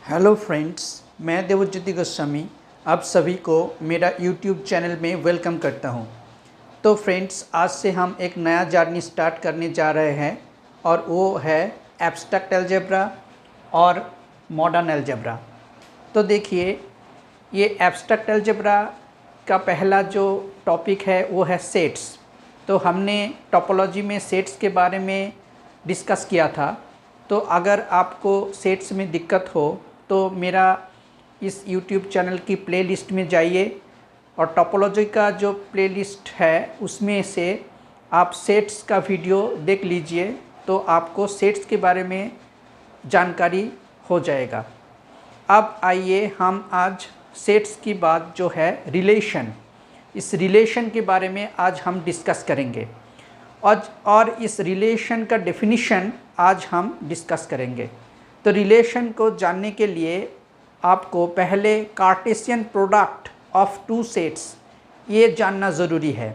Hello friends, मैं देवज्योति गोस्वामी आप सभी को मेरा यूट्यूब चैनल में वेलकम करता हूं। तो फ्रेंड्स, आज से हम एक नया जर्नी स्टार्ट करने जा रहे हैं और वो है एब्स्ट्रैक्ट अलजेब्रा और मॉडर्न अलजेब्रा। तो देखिए, ये एब्स्ट्रैक्ट अलजेब्रा का पहला जो टॉपिक है वो है सेट्स। तो हमने टोपोलॉजी में सेट्स के बारे में डिस्कस किया था। तो अगर आपको सेट्स में दिक्कत हो तो मेरा इस YouTube चैनल की प्लेलिस्ट में जाइए और टोपोलॉजी का जो प्लेलिस्ट है उसमें से आप सेट्स का वीडियो देख लीजिए, तो आपको सेट्स के बारे में जानकारी हो जाएगा। अब आइए हम आज सेट्स की बात जो है रिलेशन, इस रिलेशन के बारे में आज हम डिस्कस करेंगे और इस रिलेशन का डेफिनेशन आज हम डिस्कस करेंगे। तो रिलेशन को जानने के लिए आपको पहले Cartesian product of two sets ये जानना ज़रूरी है।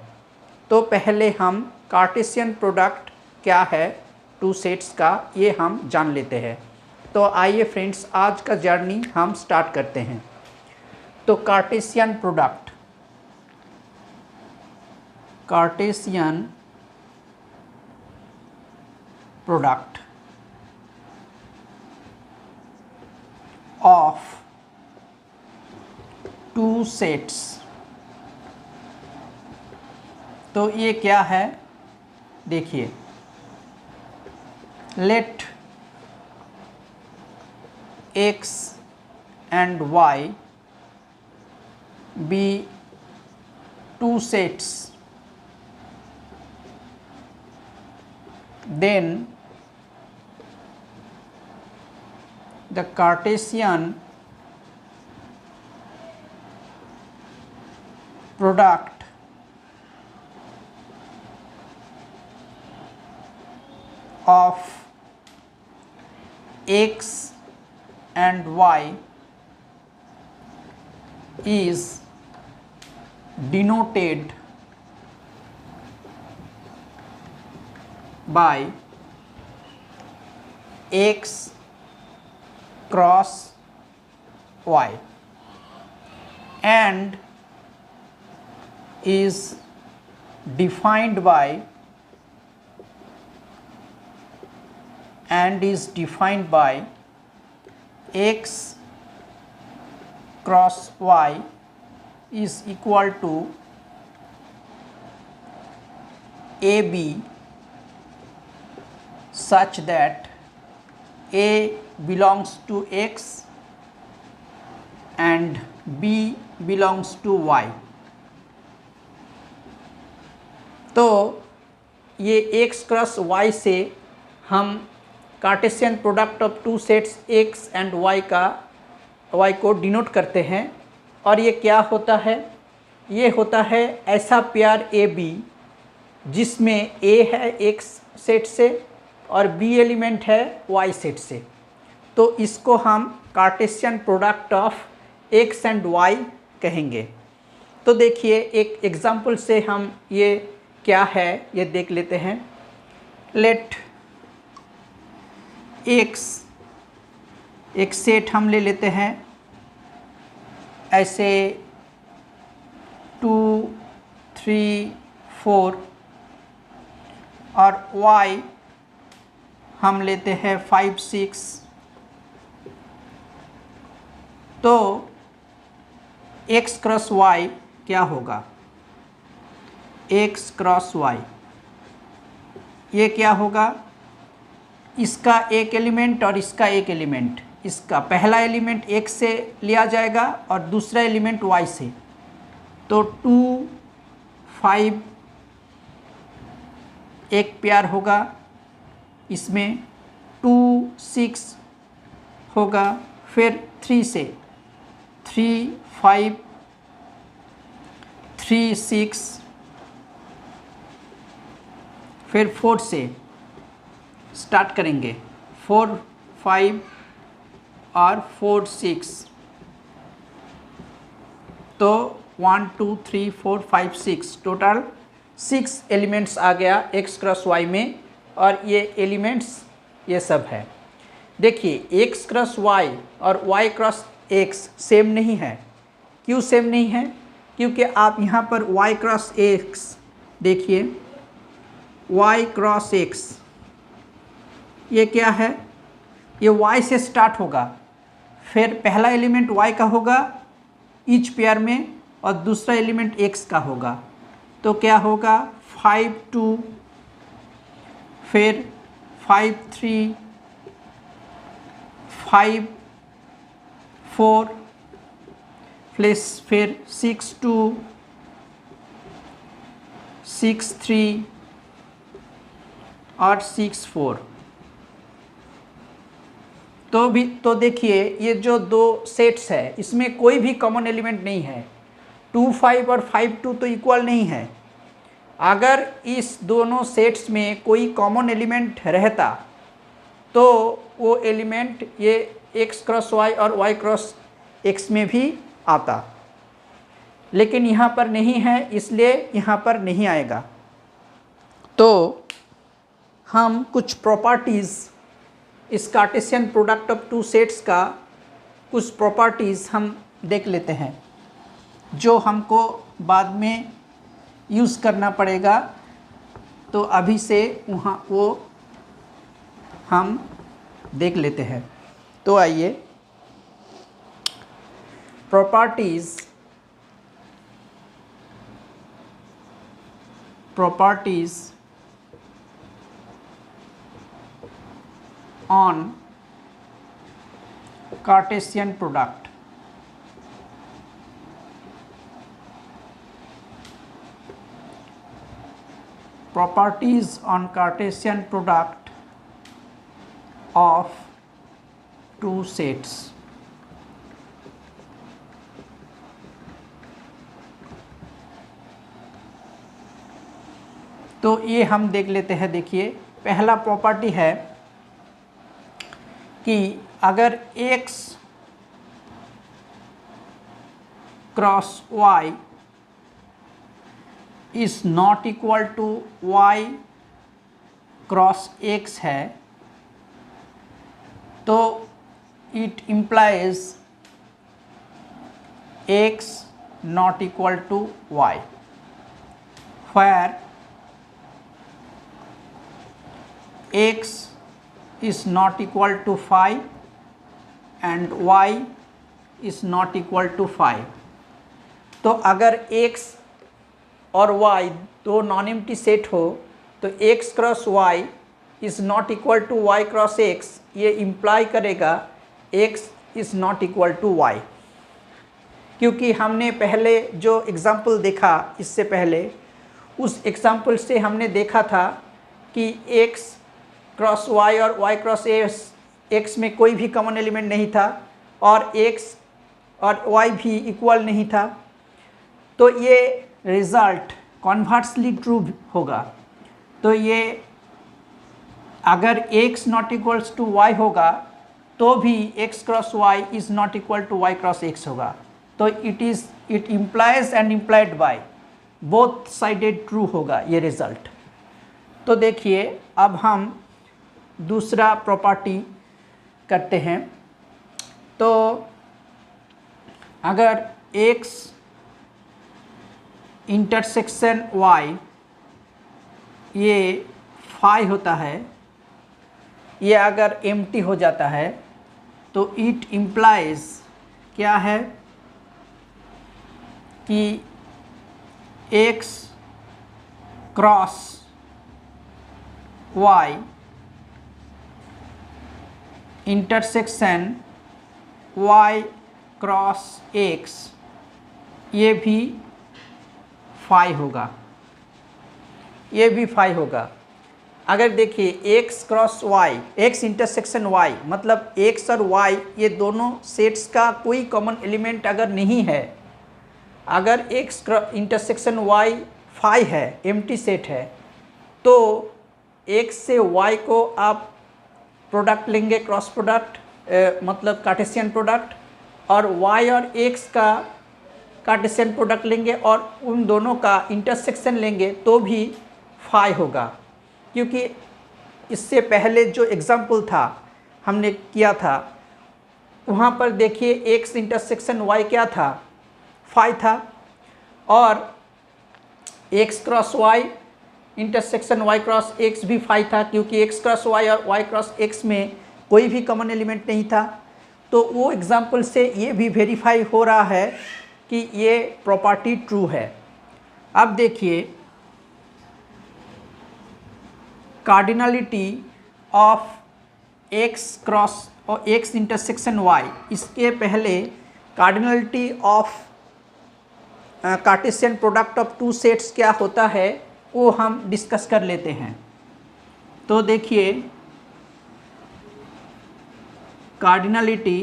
तो पहले हम कार्टेशियन प्रोडक्ट क्या है टू सेट्स का ये हम जान लेते हैं। तो आइए फ्रेंड्स, आज का जर्नी हम स्टार्ट करते हैं। तो Cartesian product of two sets। तो ये क्या है, देखिए, late x and y be two sets, then the Cartesian product of x and y is denoted by x cross y and is defined by x cross y is equal to AB such that A belongs to x and B belongs to y। तो ये x cross y से हम Cartesian product of two sets x and y को denote करते हैं। और ये क्या होता है, ये होता है ऐसा पेयर AB जिसमें A है x सेट से और B एलिमेंट है y सेट से। तो इसको हम Cartesian product of x and y कहेंगे। तो देखिए, एक एग्जांपल से हम ये क्या है ये देख लेते हैं। लेट x एक सेट हम ले लेते हैं ऐसे 2, 3, 4 और y हम लेते हैं 5, 6। तो x क्रॉस y क्या होगा, x क्रॉस y ये क्या होगा, इसका एक एलिमेंट और इसका एक एलिमेंट, इसका पहला एलिमेंट x से लिया जाएगा और दूसरा एलिमेंट y से। तो 2, 5 एक पेयर होगा, इसमें 2, 6 होगा, फिर 3 से 3, 5, 3, 6, फिर 4 से स्टार्ट करेंगे, 4, 5 और 4, 6। तो 1, 2, 3, 4, 5, 6 टोटल 6 एलिमेंट्स आ गया x क्रॉस y में, और ये एलिमेंट्स ये सब है। देखिए x क्रॉस y और y क्रॉस x सेम नहीं है। क्यों सेम नहीं है? क्योंकि आप यहाँ पर y क्रॉस x देखिए, y क्रॉस x ये क्या है? ये y से स्टार्ट होगा, फिर पहला एलिमेंट y का होगा ईच पेयर में और दूसरा एलिमेंट x का होगा। तो क्या होगा? 5 2, फिर 5 3, 5 4 प्लस फिर 6 2, 6 3 और 6 4। तो देखिए ये जो दो सेट्स है इसमें कोई भी कॉमन एलिमेंट नहीं है। 2 5 और 5 2 तो इक्वल नहीं है। अगर इस दोनों सेट्स में कोई कॉमन एलिमेंट रहता तो वो एलिमेंट ये x क्रॉस y और y क्रॉस x में भी आता, लेकिन यहाँ पर नहीं है, इसलिए यहाँ पर नहीं आएगा। तो हम कुछ प्रॉपर्टीज़ इस Cartesian product of two sets का कुछ प्रॉपर्टीज़ हम देख लेते हैं जो हमको बाद में यूज़ करना पड़ेगा। तो अभी से वहाँ वो हम देख लेते हैं। तो आइए, properties on Cartesian product. Properties on Cartesian product of two sets। तो ये हम देख लेते हैं। देखिए पहला प्रॉपर्टी है कि अगर x cross y is not equal to y cross x है तो it implies x not equal to y, where x is not equal to 5 and y is not equal to 5। तो अगर x और y दो non empty set हो तो x cross y is not equal to y cross x, ये imply करेगा x is not equal to y। क्योंकि हमने पहले जो एग्ज़ाम्पल देखा इससे पहले, उस एग्ज़ाम्पल से हमने देखा था कि x क्रॉस y और y क्रॉस x में कोई भी कॉमन एलिमेंट नहीं था और x और y भी इक्वल नहीं था। तो ये रिज़ल्ट कॉन्वर्सली ट्रू होगा। तो ये अगर x not equals to y होगा तो भी x cross y is not equal to y cross x होगा। तो it implies and implied by both sided true होगा ये रिज़ल्ट। तो देखिए अब हम दूसरा प्रॉपर्टी करते हैं। तो अगर x इंटरसेक्शन y ये फाई होता है, ये अगर एम्प्टी हो जाता है तो इट इम्प्लाइज क्या है कि x cross y intersection y cross x ये भी फाई होगा, ये भी फाई होगा। अगर देखिए x cross y, x intersection y मतलब x और y ये दोनों सेट्स का कोई कॉमन एलिमेंट अगर नहीं है, अगर x इंटरसेक्शन y फाई है, एम्प्टी सेट है, तो x से y को आप प्रोडक्ट लेंगे, क्रॉस प्रोडक्ट मतलब कार्टेशियन प्रोडक्ट, और y और x का कार्टेशियन प्रोडक्ट लेंगे और उन दोनों का इंटरसेक्शन लेंगे तो भी फाई होगा। क्योंकि इससे पहले जो एग्जाम्पल था हमने किया था, वहाँ पर देखिए x इंटरसेक्शन y क्या था, फाई था, और x cross y intersection y cross x भी फाई था, क्योंकि x क्रॉस y और y क्रॉस x में कोई भी कॉमन एलिमेंट नहीं था। तो वो एग्जाम्पल से ये भी वेरीफाई हो रहा है कि ये प्रॉपर्टी ट्रू है। अब देखिए कार्डिनलिटी ऑफ x क्रॉस और x इंटरसेक्शन y, इसके पहले cardinality of Cartesian product of two sets क्या होता है वो हम डिस्कस कर लेते हैं। तो देखिए cardinality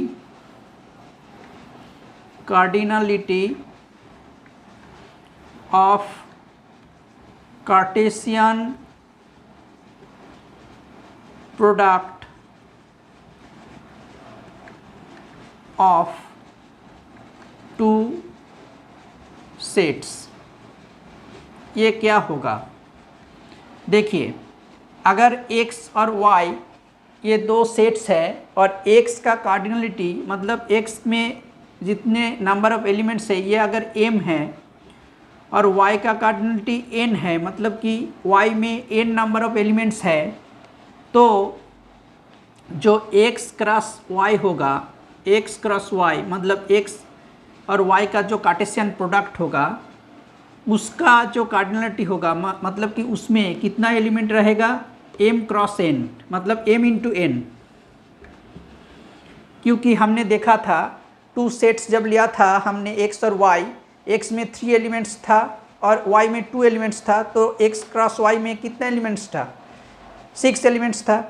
of Cartesian product of two sets, ये क्या होगा। देखिए अगर x और y ये दो सेट्स है और x का कार्डिनलिटी मतलब x में जितने नंबर ऑफ एलिमेंट्स है ये अगर m है और y का कार्डिनलिटी n है, मतलब कि y में n नंबर ऑफ एलिमेंट्स है, तो जो x क्रॉस y होगा, x क्रॉस y मतलब x और y का जो कार्टेशियन प्रोडक्ट होगा उसका जो कार्डिनलिटी होगा मतलब कि उसमें कितना एलिमेंट रहेगा, m क्रॉस n मतलब m इंटू n। क्योंकि हमने देखा था टू सेट्स जब लिया था हमने x और y, x में 3 एलिमेंट्स था और y में 2 एलिमेंट्स था, तो x क्रॉस y में कितना एलिमेंट्स था, 6 एलिमेंट्स था।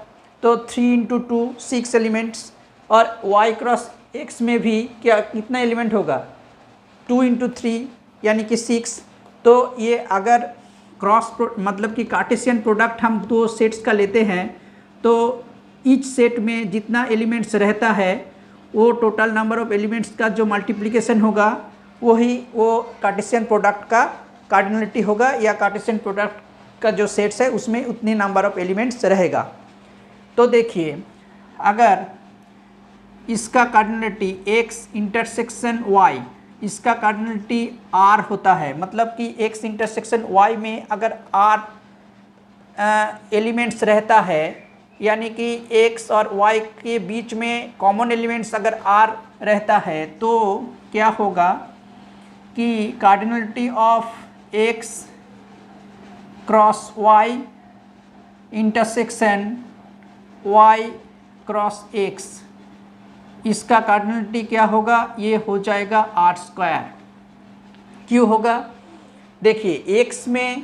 तो 3 इंटू 2 6 एलिमेंट्स, और y क्रॉस x में भी क्या कितना एलिमेंट होगा, 2 इंटू 3 यानी कि 6। तो ये अगर क्रॉस मतलब कि कार्टेशियन प्रोडक्ट हम दो सेट्स का लेते हैं तो ईच सेट में जितना एलिमेंट्स रहता है वो टोटल नंबर ऑफ एलिमेंट्स का जो मल्टीप्लिकेशन होगा वही वो कार्टेशियन प्रोडक्ट का कार्डिनलिटी होगा, या कार्टेशियन प्रोडक्ट का जो सेट्स है उसमें उतनी नंबर ऑफ एलिमेंट्स रहेगा। तो देखिए अगर इसका कार्डिनलिटी x इंटरसेक्शन y, इसका कार्डिनलिटी r होता है, मतलब कि x इंटरसेक्शन y में अगर r एलिमेंट्स रहता है, यानी कि x और y के बीच में कॉमन एलिमेंट्स अगर r रहता है, तो क्या होगा कि cardinality of x cross y intersection y cross x, इसका कार्डिनलिटी क्या होगा, ये हो जाएगा r²। क्यों होगा, देखिए x में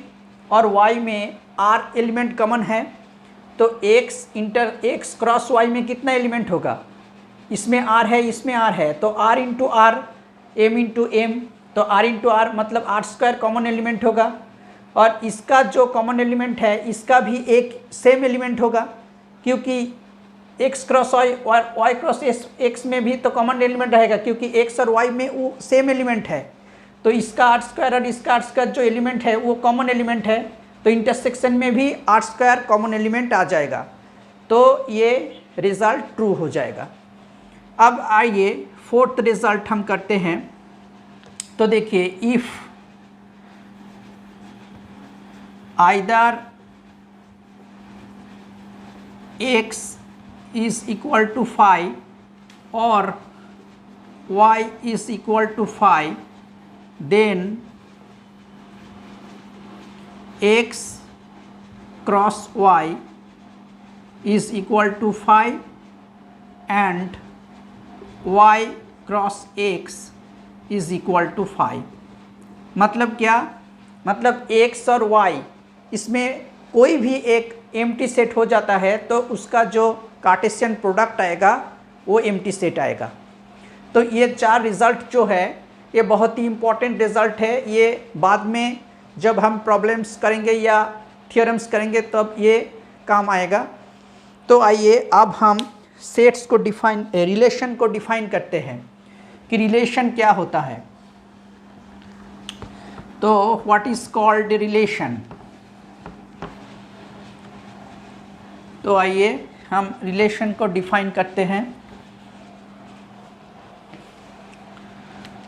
और y में r एलिमेंट कॉमन है, तो x क्रॉस y में कितना एलिमेंट होगा, इसमें r है इसमें r है, तो r into r m into m, तो r इंटू r मतलब r² कॉमन एलिमेंट होगा। और इसका जो कॉमन एलिमेंट है इसका भी एक सेम एलिमेंट होगा, क्योंकि x क्रॉस y और y क्रॉस x में भी तो कॉमन एलिमेंट रहेगा, क्योंकि x और y में वो सेम एलिमेंट है। तो इसका r² और इसका r² जो एलिमेंट है वो कॉमन एलिमेंट है, तो इंटरसेक्शन में भी r² कॉमन एलिमेंट आ जाएगा, तो ये रिज़ल्ट ट्रू हो जाएगा। अब आइए फोर्थ रिज़ल्ट हम करते हैं। तो देखिए if either x is equal to phi or y is equal to phi, then x cross y is equal to phi and y cross x is equal to phi। मतलब क्या, मतलब x और y इसमें कोई भी एक empty set हो जाता है तो उसका जो कार्टेशियन प्रोडक्ट आएगा वो एम्प्टी सेट आएगा। तो ये 4 रिज़ल्ट जो है ये बहुत ही इम्पॉर्टेंट रिज़ल्ट है, ये बाद में जब हम प्रॉब्लम्स करेंगे या थ्योरम्स करेंगे तब ये काम आएगा। तो आइए अब हम सेट्स को डिफाइन, रिलेशन को डिफाइन करते हैं कि रिलेशन क्या होता है। तो व्हाट इज़ कॉल्ड रिलेशन। तो आइए हम रिलेशन को डिफाइन करते हैं।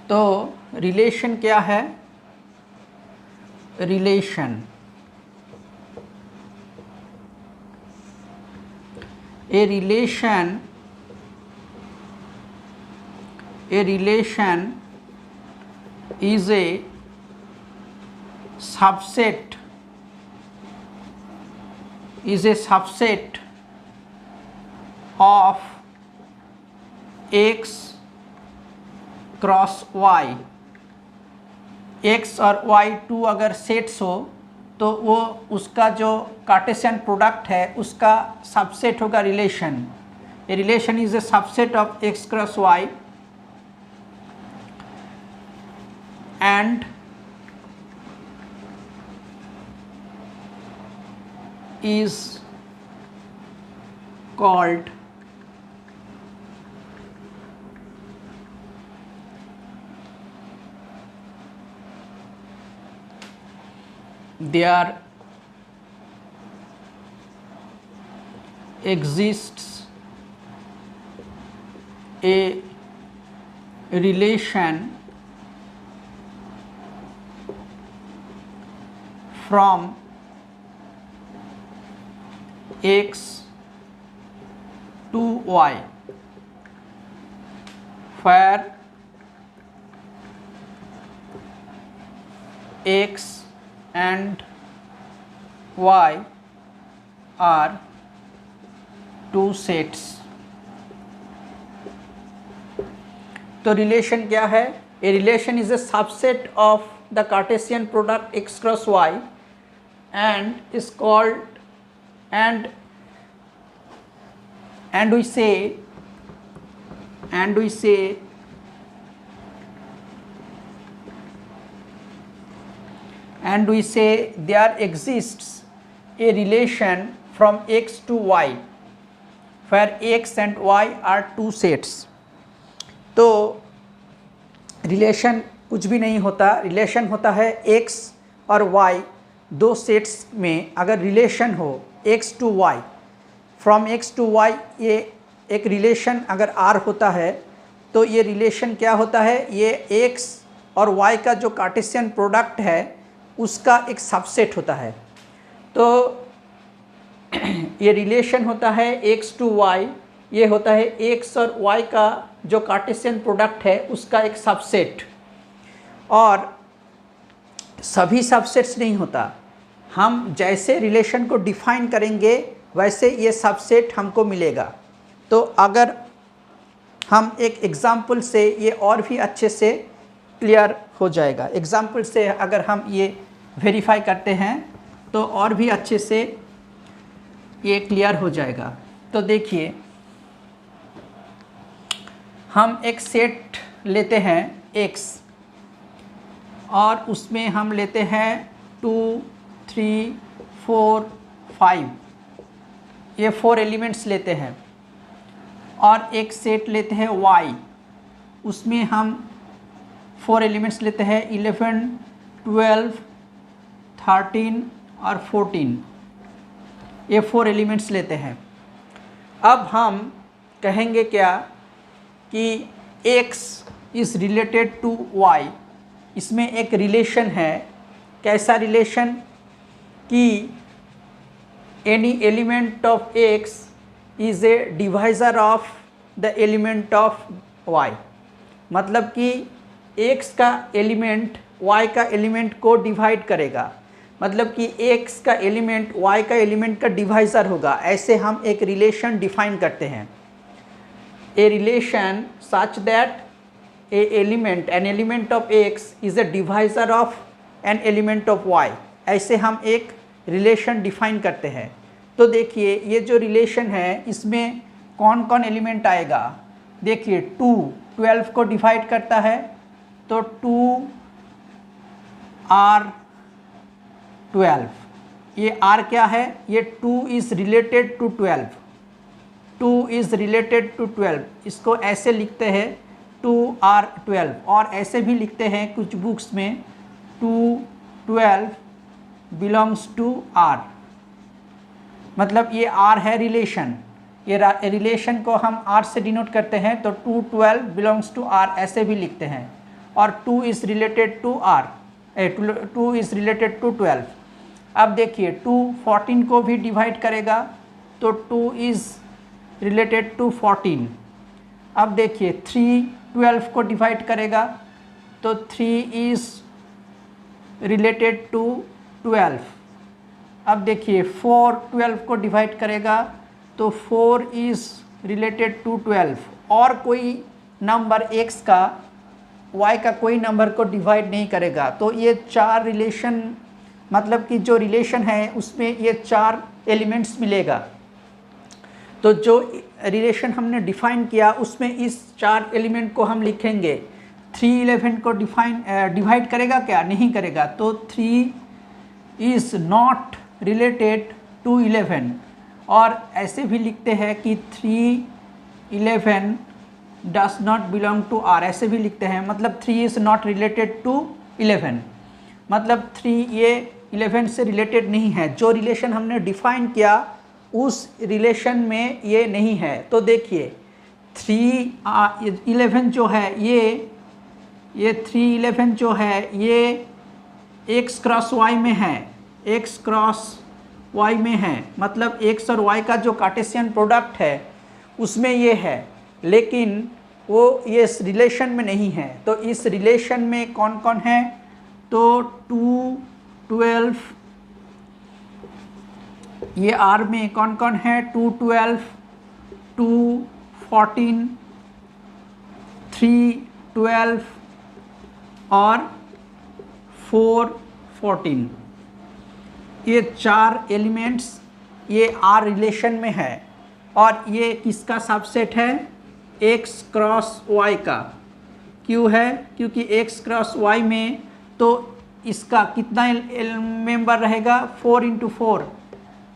तो रिलेशन क्या है? Relation a relation is a subset of x cross y। x और y टू अगर सेट्स हो तो वो उसका जो कार्टेशियन प्रोडक्ट है उसका सबसेट होगा relation. A relation is a subset of x cross y and is called there exists a relation from x to y where x and y are two sets। तो relation क्या है? A relation is a subset of the Cartesian product x cross y and is called and we say there exists a relation from x to y where x and y are two sets। तो relation कुछ भी नहीं होता, relation होता है x और y दो sets में अगर रिलेशन हो x to y, from x to y ये एक रिलेशन अगर r होता है तो ये रिलेशन क्या होता है? ये x और y का जो कार्टेशियन प्रोडक्ट है उसका एक सबसेट होता है। तो ये रिलेशन होता है x टू y, ये होता है x और y का जो कार्टेशियन प्रोडक्ट है उसका एक सबसेट। और सभी सबसेट्स नहीं होता, हम जैसे रिलेशन को डिफाइन करेंगे वैसे ये सबसेट हमको मिलेगा। तो अगर हम एक एग्ज़ाम्पल से ये और भी अच्छे से क्लियर हो जाएगा। एग्ज़ाम्पल से अगर हम ये वेरीफाई करते हैं तो और भी अच्छे से ये क्लियर हो जाएगा। तो देखिए, हम एक सेट लेते हैं x और उसमें हम लेते हैं 2, 3, 4, 5 ये 4 एलिमेंट्स लेते हैं। और एक सेट लेते हैं y, उसमें हम 4 एलिमेंट्स लेते हैं 11, 12, 13 और 14 ये 4 एलिमेंट्स लेते हैं। अब हम कहेंगे क्या कि x is related to y, इसमें एक रिलेशन है। कैसा रिलेशन? कि any element of x is a divisor of the element of y। मतलब कि x का एलिमेंट y का एलिमेंट को डिवाइड करेगा, मतलब कि x का एलिमेंट y का एलिमेंट का डिवाइज़र होगा। ऐसे हम एक रिलेशन डिफाइन करते हैं। A relation such that an element of x is a divisor of an element of y। ऐसे हम एक रिलेशन डिफाइन करते हैं। तो देखिए, ये जो रिलेशन है इसमें कौन कौन एलिमेंट आएगा? देखिए, 2 12 को डिवाइड करता है तो 2 r 12, ये r क्या है? ये 2 is related to 12, 2 is related to 12। इसको ऐसे लिखते हैं 2r 12, और ऐसे भी लिखते हैं कुछ बुक्स में 2 12 बिलोंग्स टू r। मतलब ये r है रिलेशन, ये रिलेशन को हम R से डिनोट करते हैं, तो 2 12 बिलोंग्स टू R ऐसे भी लिखते हैं, और 2 is related to R, 2 is related to 12। अब देखिए 2 14 को भी डिवाइड करेगा, तो 2 इज़ रिलेटेड टू 14। अब देखिए 3 12 को डिवाइड करेगा, तो 3 इज़ रिलेटेड टू 12। अब देखिए 4 12 को डिवाइड करेगा, तो 4 इज़ रिलेटेड टू 12। और कोई नंबर x का y का कोई नंबर को डिवाइड नहीं करेगा। तो ये 4 रिलेशन, मतलब कि जो रिलेशन है उसमें ये 4 एलिमेंट्स मिलेगा। तो जो रिलेशन हमने डिफाइन किया उसमें इस 4 एलिमेंट को हम लिखेंगे। 3 11 को डिवाइड करेगा क्या? नहीं करेगा। तो 3 इज़ नॉट रिलेटेड टू 11। और ऐसे भी लिखते हैं कि 3 11 does not belong to R, ऐसे भी लिखते हैं। मतलब 3 इज़ नॉट रिलेटेड टू 11, मतलब 3 ये 11 से रिलेटेड नहीं है। जो रिलेशन हमने डिफाइन किया उस रिलेशन में ये नहीं है। तो देखिए 3 11 जो है ये 3 11 जो है ये x क्रॉस y में है, x क्रॉस y में है, मतलब x और y का जो कार्टेशियन प्रोडक्ट है उसमें ये है, लेकिन वो ये इस रिलेशन में नहीं है। तो इस रिलेशन में कौन कौन है? तो 2 12, ये R में कौन कौन है? 2 12, 2 14, 3 12 और 4 14। ये 4 एलिमेंट्स ये R रिलेशन में है। और ये किसका सबसेट है? x क्रॉस y का। क्यों है? क्योंकि x क्रॉस y में तो इसका कितना मेंबर रहेगा? 4 × 4,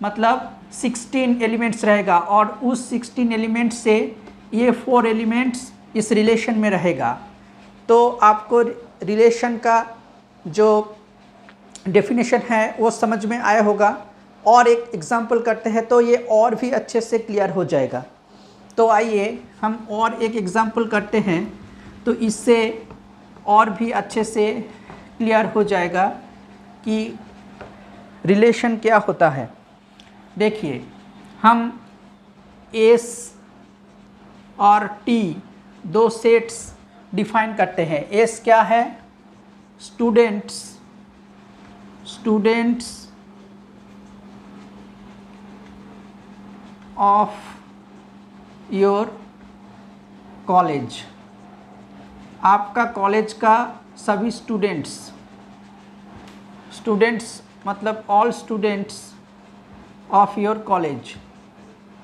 मतलब 16 एलिमेंट्स रहेगा। और उस 16 एलिमेंट्स से ये 4 एलिमेंट्स इस रिलेशन में रहेगा। तो आपको रिलेशन का जो डेफिनेशन है वो समझ में आया होगा। और एक एग्जांपल करते हैं तो ये और भी अच्छे से क्लियर हो जाएगा। तो आइए हम और एक एग्जांपल करते हैं, तो इससे और भी अच्छे से क्लियर हो जाएगा कि रिलेशन क्या होता है। देखिए हम S और T दो सेट्स डिफाइन करते हैं। S क्या है? स्टूडेंट्स ऑफ योर कॉलेज, आपका कॉलेज का सभी स्टूडेंट्स मतलब all students of your college.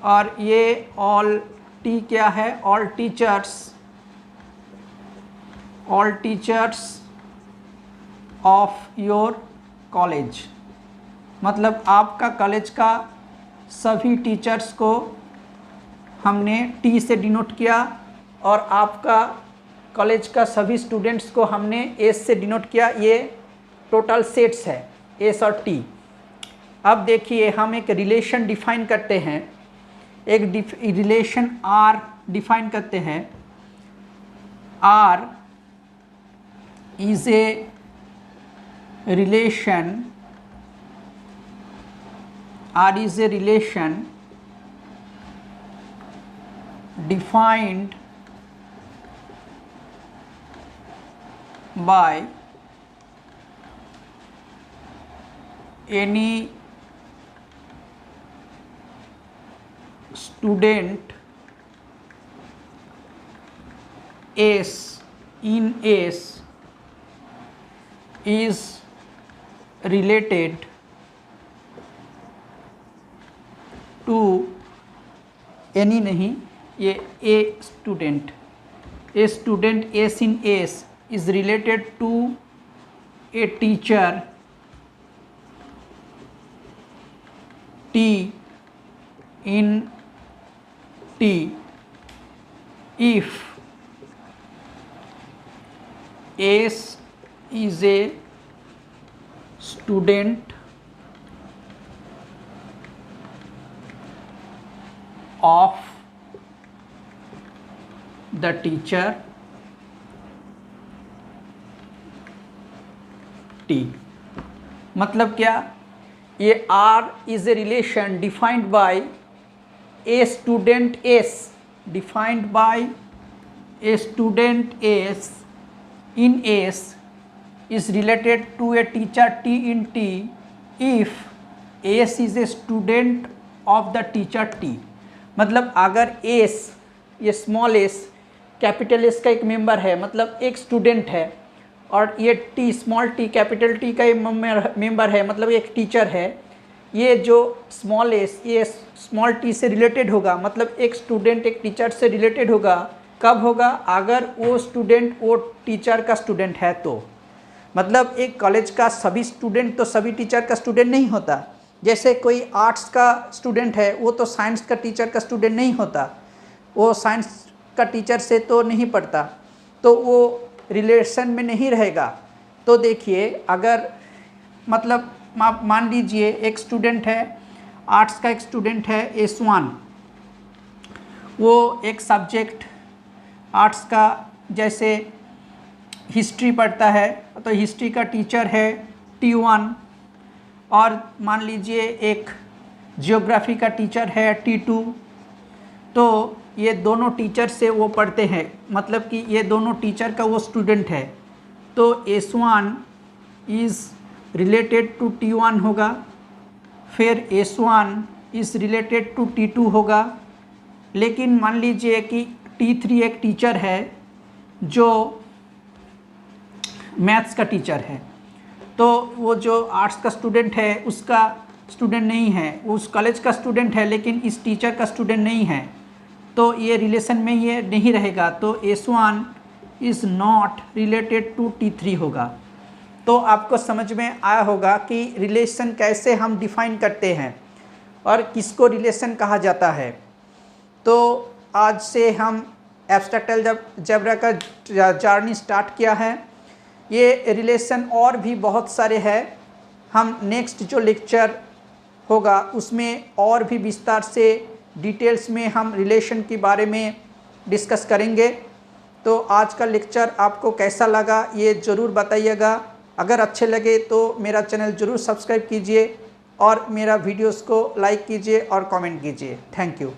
और ये ऑल टी क्या है? All teachers of your college, मतलब आपका कॉलेज का सभी टीचर्स को हमने टी से डिनोट किया, और आपका कॉलेज का सभी स्टूडेंट्स को हमने एस से डिनोट किया। ये टोटल सेट्स है एस और टी। अब देखिए हम एक रिलेशन डिफाइन करते हैं, एक रिलेशन आर डिफाइन करते हैं। R is a relation, R is a relation defined by any student S in S is related to any नहीं, ये a student S in S is related to a teacher T in T if S is a student of the teacher T. मतलब क्या, ये R is a relation defined by a student S, defined by a student S in S is related to a teacher T in T if S is a student of the teacher T। मतलब अगर S, ये small s capital S का एक member है, मतलब एक student है, और ये T small t capital T का एक मेंबर है, मतलब एक टीचर है। ये जो स्मॉल s ये स्मॉल t से रिलेटेड होगा, मतलब एक स्टूडेंट एक टीचर से रिलेटेड होगा। कब होगा? अगर वो स्टूडेंट वो टीचर का स्टूडेंट है तो। मतलब एक कॉलेज का सभी स्टूडेंट तो सभी टीचर का स्टूडेंट नहीं होता। जैसे कोई आर्ट्स का स्टूडेंट है, वो तो साइंस का टीचर का स्टूडेंट नहीं होता, वो साइंस का टीचर से तो नहीं पढ़ता, तो वो रिलेशन में नहीं रहेगा। तो देखिए, अगर मतलब मान लीजिए एक स्टूडेंट है, आर्ट्स का एक स्टूडेंट है S1, वो एक सब्जेक्ट आर्ट्स का जैसे हिस्ट्री पढ़ता है, तो हिस्ट्री का टीचर है T1, और मान लीजिए एक जियोग्राफी का टीचर है T2। तो ये दोनों टीचर से वो पढ़ते हैं, मतलब कि ये दोनों टीचर का वो स्टूडेंट है। तो S1 is related to T1 होगा, फिर S1 is related to T2 होगा। लेकिन मान लीजिए कि T3 एक टीचर है जो मैथ्स का टीचर है, तो वो जो आर्ट्स का स्टूडेंट है उसका स्टूडेंट नहीं है, उस कॉलेज का स्टूडेंट है लेकिन इस टीचर का स्टूडेंट नहीं है, तो ये रिलेशन में ये नहीं रहेगा। तो S1 is not related to T3 होगा। तो आपको समझ में आया होगा कि रिलेशन कैसे हम डिफाइन करते हैं और किसको रिलेशन कहा जाता है। तो आज से हम एब्स्ट्रैक्ट अलजेब्रा का जर्नी स्टार्ट किया है। ये रिलेशन और भी बहुत सारे हैं। हम नेक्स्ट जो लेक्चर होगा उसमें और भी विस्तार से डिटेल्स में हम रिलेशन के बारे में डिस्कस करेंगे। तो आज का लेक्चर आपको कैसा लगा ये ज़रूर बताइएगा। अगर अच्छे लगे तो मेरा चैनल ज़रूर सब्सक्राइब कीजिए और मेरा वीडियोस को लाइक कीजिए और कमेंट कीजिए। Thank you.